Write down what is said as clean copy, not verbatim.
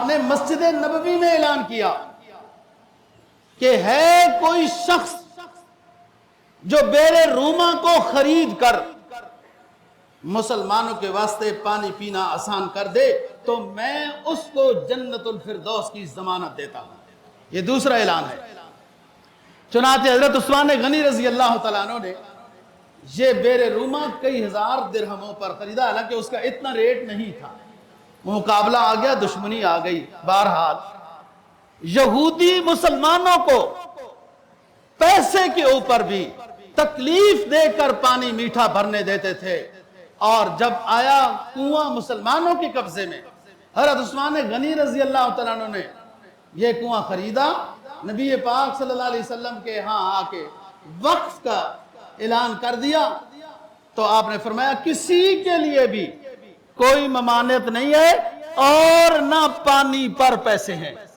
نے مسجد نبوی میں اعلان کیا کہ ہے کوئی شخص جو بیر روما کو خرید کر مسلمانوں کے واسطے پانی پینا آسان کر دے تو میں اس کو جنت الفردوس کی ضمانت دیتا ہوں. یہ دوسرا اعلان ہے. چنانچہ حضرت عثمان غنی رضی اللہ تعالیٰ عنہ نے یہ بیر روما کئی ہزار درہموں پر خریدا، حالانکہ اس کا اتنا ریٹ نہیں تھا. مقابلہ آ گیا، دشمنی آ گئی. بہرحال یہودی مسلمانوں کو پیسے کے اوپر بھی تکلیف دے کر پانی میٹھا بھرنے دیتے تھے، اور جب آیا کنواں مسلمانوں کے قبضے میں، حضرت عثمان غنی رضی اللہ تعالیٰ عنہ نے یہ کنواں خریدا. نبی پاک صلی اللہ علیہ وسلم کے ہاں آ کے وقف کا اعلان کر دیا تو آپ نے فرمایا کسی کے لیے بھی کوئی ممانعت نہیں ہے اور نہ پانی پر پیسے ہیں.